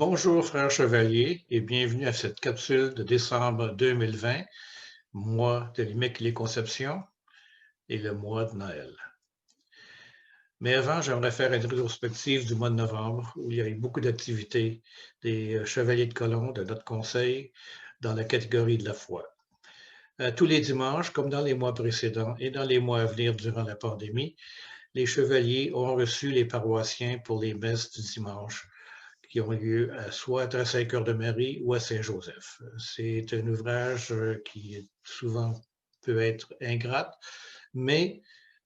Bonjour frère Chevalier et bienvenue à cette capsule de décembre 2020, mois de l'Immaculée Conception et le mois de Noël. Mais avant, j'aimerais faire une rétrospective du mois de novembre où il y a eu beaucoup d'activités des Chevaliers de Colomb, de notre conseil, dans la catégorie de la foi. Tous les dimanches, comme dans les mois précédents et dans les mois à venir durant la pandémie, les Chevaliers ont reçu les paroissiens pour les messes du dimanche, qui ont lieu soit à Saint-Cœur-de-Marie ou à Saint-Joseph. C'est un ouvrage qui souvent peut être ingrate, mais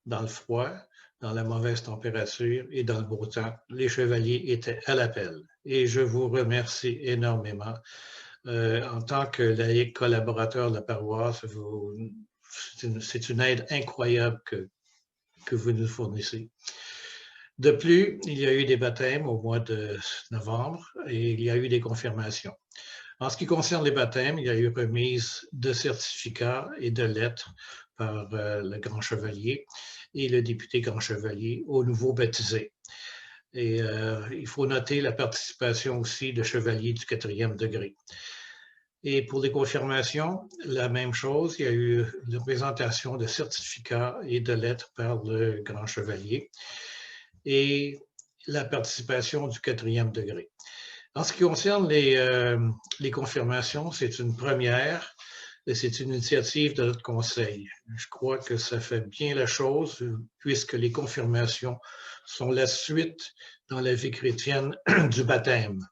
dans le froid, dans la mauvaise température et dans le beau temps, les chevaliers étaient à l'appel. Et je vous remercie énormément. En tant que laïc collaborateur de la paroisse, c'est une aide incroyable que vous nous fournissez. De plus, il y a eu des baptêmes au mois de novembre et il y a eu des confirmations. En ce qui concerne les baptêmes, il y a eu remise de certificats et de lettres par le grand chevalier et le député grand chevalier aux nouveaux baptisés. Et il faut noter la participation aussi de chevaliers du 4e degré. Et pour les confirmations, la même chose, il y a eu la présentation de certificats et de lettres par le grand chevalier et la participation du 4e degré. En ce qui concerne les confirmations, c'est une première et c'est une initiative de notre conseil. Je crois que ça fait bien la chose puisque les confirmations sont la suite dans la vie chrétienne du baptême.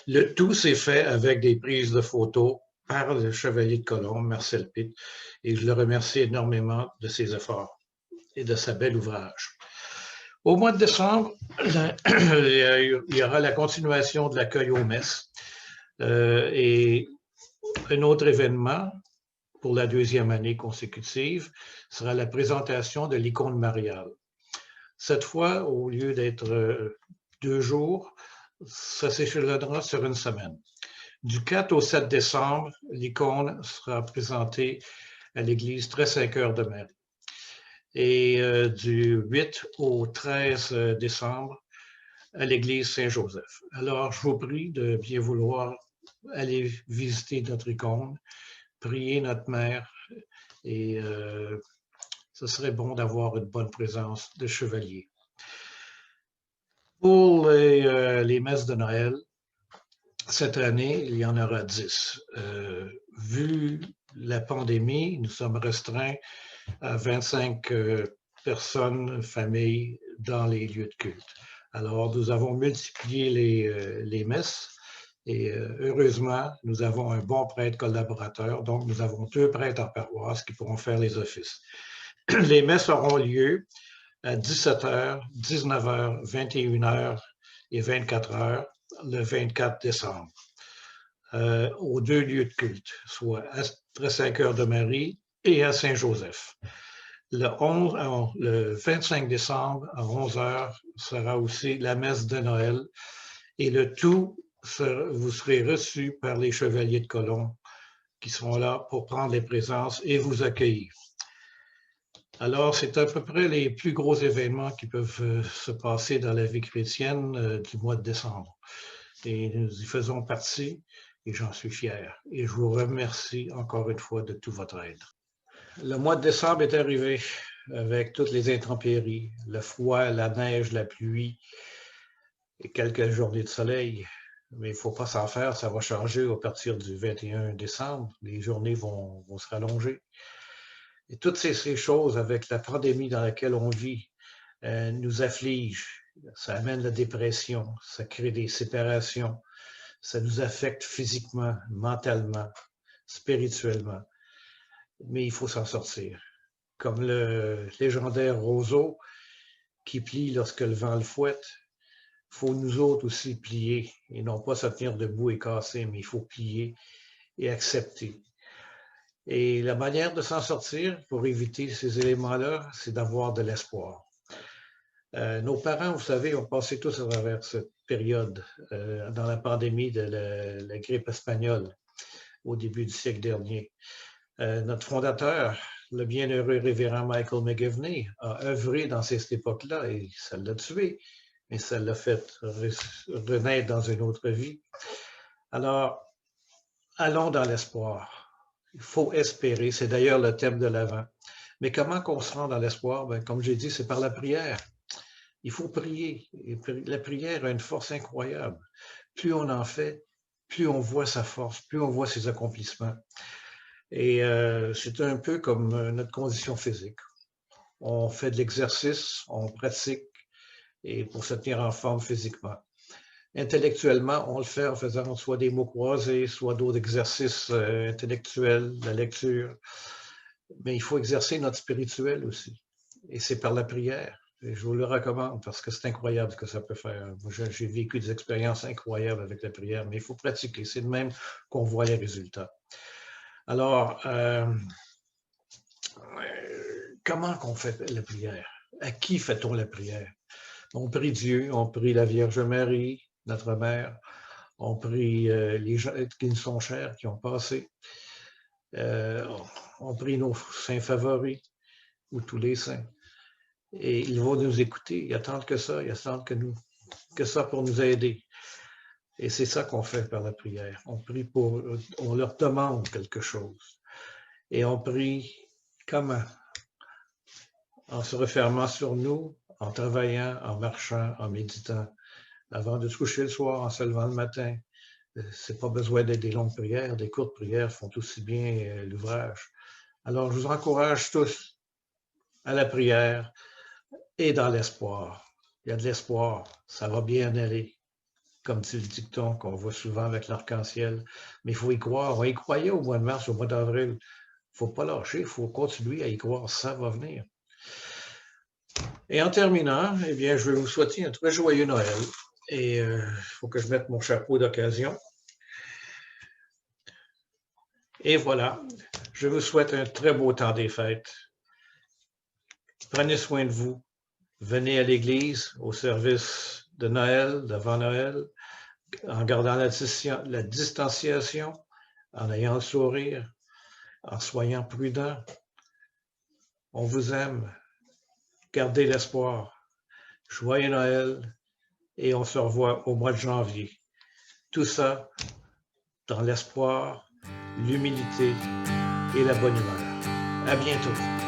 Le tout s'est fait avec des prises de photos par le chevalier de Colomb, Marcel Pitt, et je le remercie énormément de ses efforts et de sa bel ouvrage. Au mois de décembre, il y aura la continuation de l'accueil aux messes et un autre événement pour la 2e année consécutive sera la présentation de l'icône mariale. Cette fois, au lieu d'être 2 jours, ça s'échelonnera sur une semaine. Du 4 au 7 décembre, l'icône sera présentée à l'église Très-Saint-Cœur-de-Marie. Et du 8 au 13 décembre à l'église Saint-Joseph. Alors, je vous prie de bien vouloir aller visiter notre icône, prier notre mère et ce serait bon d'avoir une bonne présence de chevaliers. Pour les messes de Noël, cette année, il y en aura 10. Vu la pandémie, nous sommes restreints à 25 personnes, familles dans les lieux de culte. Alors, nous avons multiplié les messes et heureusement, nous avons un bon prêtre collaborateur. Donc, nous avons 2 prêtres en paroisse qui pourront faire les offices. Les messes auront lieu à 17h, 19h, 21h et 24h le 24 décembre aux 2 lieux de culte, soit à Très-Saint-Cœur-de-Marie et à Saint-Joseph. Le 25 décembre à 11h sera aussi la messe de Noël et le tout, vous serez reçus par les chevaliers de Colomb qui seront là pour prendre les présences et vous accueillir. Alors, c'est à peu près les plus gros événements qui peuvent se passer dans la vie chrétienne du mois de décembre. Et nous y faisons partie et j'en suis fier. Et je vous remercie encore une fois de toute votre aide. Le mois de décembre est arrivé avec toutes les intempéries, le froid, la neige, la pluie et quelques journées de soleil. Mais il ne faut pas s'en faire, ça va changer à partir du 21 décembre. Les journées vont se rallonger. Et toutes ces choses avec la pandémie dans laquelle on vit nous affligent. Ça amène la dépression, ça crée des séparations, ça nous affecte physiquement, mentalement, spirituellement. Mais il faut s'en sortir. Comme le légendaire roseau qui plie lorsque le vent le fouette, il faut nous autres aussi plier et non pas se tenir debout et casser, mais il faut plier et accepter. Et la manière de s'en sortir pour éviter ces éléments-là, c'est d'avoir de l'espoir. Nos parents, vous savez, ont passé tous à travers cette période dans la pandémie de la grippe espagnole au début du siècle dernier. Notre fondateur, le bienheureux révérend Michael McGivney, a œuvré dans cette époque-là et ça l'a tué. et ça l'a fait renaître dans une autre vie. Alors, allons dans l'espoir. Il faut espérer, c'est d'ailleurs le thème de l'Avent. Mais comment qu'on se rend dans l'espoir? Ben, comme j'ai dit, c'est par la prière. Il faut prier. Et la prière a une force incroyable. Plus on en fait, plus on voit sa force, plus on voit ses accomplissements. Et c'est un peu comme notre condition physique. On fait de l'exercice, on pratique, et pour se tenir en forme physiquement. Intellectuellement, on le fait en faisant soit des mots croisés, soit d'autres exercices intellectuels, la lecture. Mais il faut exercer notre spirituel aussi. Et c'est par la prière. Et je vous le recommande parce que c'est incroyable ce que ça peut faire. Moi, j'ai vécu des expériences incroyables avec la prière, mais il faut pratiquer. C'est de même qu'on voit les résultats. Alors, comment qu'on fait la prière? À qui fait-on la prière? On prie Dieu, on prie la Vierge Marie, notre mère, on prie les gens qui nous sont chers, qui ont passé. On prie nos saints favoris ou tous les saints. Et ils vont nous écouter, ils attendent que ça, ils attendent que ça pour nous aider. Et c'est ça qu'on fait par la prière. On prie on leur demande quelque chose. Et on prie comment? En se refermant sur nous, en travaillant, en marchant, en méditant, avant de se coucher le soir, en se levant le matin. C'est pas besoin d'être des longues prières, des courtes prières font aussi bien l'ouvrage. Alors, je vous encourage tous à la prière et dans l'espoir. Il y a de l'espoir, ça va bien aller, comme dit le dicton qu'on voit souvent avec l'arc-en-ciel. Mais il faut y croire. On y croyait au mois de mars, au mois d'avril. Il ne faut pas lâcher, il faut continuer à y croire, ça va venir. Et en terminant, eh bien, je vais vous souhaiter un très joyeux Noël. Et il faut que je mette mon chapeau d'occasion. Et voilà, je vous souhaite un très beau temps des fêtes. Prenez soin de vous. Venez à l'église au service de Noël, d'avant Noël, en gardant la distanciation, en ayant le sourire, en soyant prudent. On vous aime. Gardez l'espoir. Joyeux Noël et on se revoit au mois de janvier. Tout ça dans l'espoir, l'humilité et la bonne humeur. À bientôt.